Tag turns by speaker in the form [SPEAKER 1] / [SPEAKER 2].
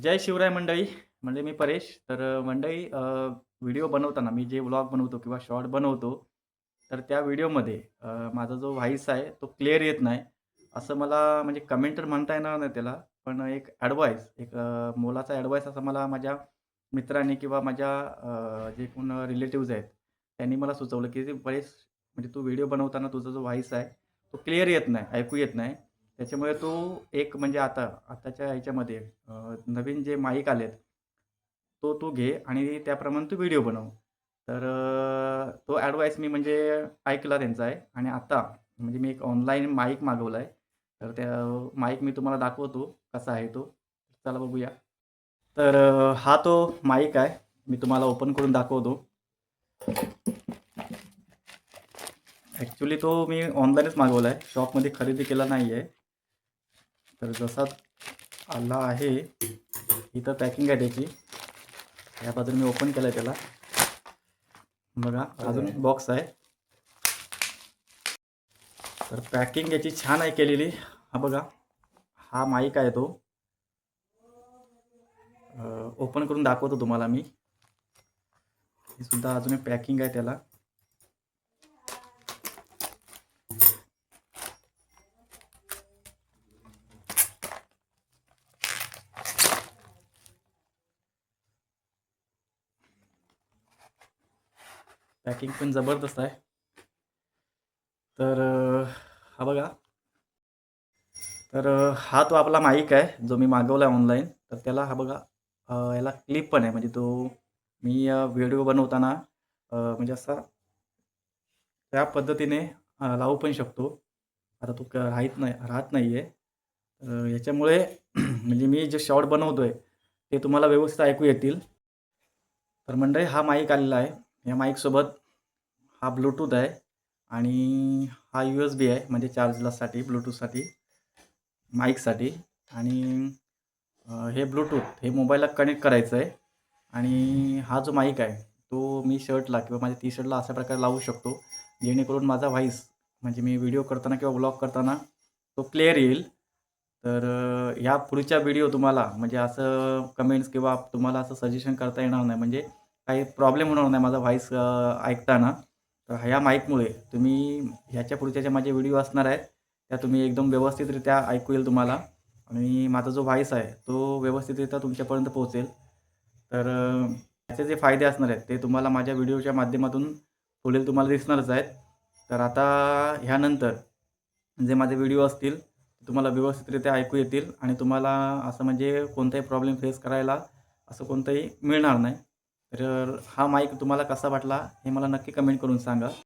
[SPEAKER 1] जय शिवराय मंडळी. म्हणजे मी परेश. तर मंडळी व्हिडिओ बनवताना मी जे व्लॉग बनवतो किंवा शॉर्ट बनवतो, तर त्या व्हिडिओमध्ये माझा जो व्हॉईस आहे तो क्लिअर येत नाही. असं मला म्हणजे कमेंट तर म्हणता येणार नाही त्याला. पण एक ॲडवाईस, एक मोलाचा ॲडवाईस असा मला माझ्या मित्रांनी किंवा माझ्या जे कोण रिलेटिव्हज आहेत, त्यांनी मला सुचवलं, की "परेश, म्हणजे तू व्हिडिओ बनवताना तुझा जो व्हॉईस आहे, तो क्लिअर येत नाही, ऐकू येत नाही. त्याच्यामुळे तू एक म्हणजे आताच्या ह्याच्यामध्ये नवीन जे माईक आलेत, तो तू घे आणि त्याप्रमाणे तू व्हिडिओ बनव." तर तो ॲडवाईस मी म्हणजे ऐकला त्यांचा आहे आणि आता म्हणजे मी एक ऑनलाईन माईक मागवला आहे. तर त्या माईक मी तुम्हाला दाखवतो कसा आहे तो. चला बघूया. तर हा तो माईक आहे. मी तुम्हाला ओपन करून दाखवतो. ॲक्चुअली तो मी ऑनलाईनच मागवला आहे. शॉपमध्ये खरेदी केला नाही आहे. तर जसा आला आहे, इथं पॅकिंग आहे त्याची. या बाजूने मी ओपन केलं आहे त्याला. बघा अजून बॉक्स आहे. तर पॅकिंग याची छान आहे केलेली. हा बघा, हा माईक आहे तो. ओपन करून दाखवतो तुम्हाला मी. हे सुद्धा अजून एक पॅकिंग आहे त्याला. पॅकिंग पण जबरदस्त आहे. तर हा बघा. तर हा तो आपला माईक आहे, जो मी मागवला आहे ऑनलाईन. तर त्याला हा बघा, याला क्लिप पण आहे. म्हणजे तो मी व्हिडिओ बनवताना म्हणजे असा त्या पद्धतीने लावू पण शकतो. आता तो राहत नाही आहे. याच्यामुळे म्हणजे मी जे शॉर्ट बनवतोय, ते तुम्हाला व्यवस्थित ऐकू येतील. तर मंडळी हा माईक आलेला आहे. या माईकसोबत हा ब्लूटूथ आहे आणि हा USB आहे म्हणजे चार्जलासाठी, ब्लूटूथसाठी, माईकसाठी आणि हे ब्लूटूथ हे मोबाईलला कनेक्ट करायचं आहे आणि हा जो माईक आहे, तो मी शर्टला किंवा माझ्या टी-शर्टला अशा प्रकारे लावू शकतो, जेणेकरून माझा व्हॉईस म्हणजे मी व्हिडिओ करताना किंवा व्लॉग करताना तो क्लिअर येईल. तर ह्या पुढच्या व्हिडिओ तुम्हाला म्हणजे असं कमेंट्स किंवा तुम्हाला असं सजेशन करता येणार नाही. म्हणजे काही प्रॉब्लेम होणार नाही माझा व्हॉईस ऐकताना. तर ह्या माईकमुळे तुम्ही ह्याच्या पुढच्या ज्या माझे व्हिडिओ असणार आहेत, त्या तुम्ही एकदम व्यवस्थितरित्या ऐकू येईल तुम्हाला आणि माझा जो व्हॉईस आहे, तो व्यवस्थितरित्या तुमच्यापर्यंत पोहोचेल. तर त्याचे जे फायदे असणार आहेत, ते तुम्हाला माझ्या व्हिडिओच्या माध्यमातून पुढील तुम्हाला दिसणारच आहेत. तर आता ह्यानंतर जे माझे व्हिडिओ असतील, ते तुम्हाला व्यवस्थितरित्या ऐकू येतील आणि तुम्हाला असं म्हणजे कोणताही प्रॉब्लेम फेस करायला असं कोणतंही मिळणार नाही. तर हा माईक तुम्हाला कसा वाटला, हे मला नक्की कमेंट करून सांगा.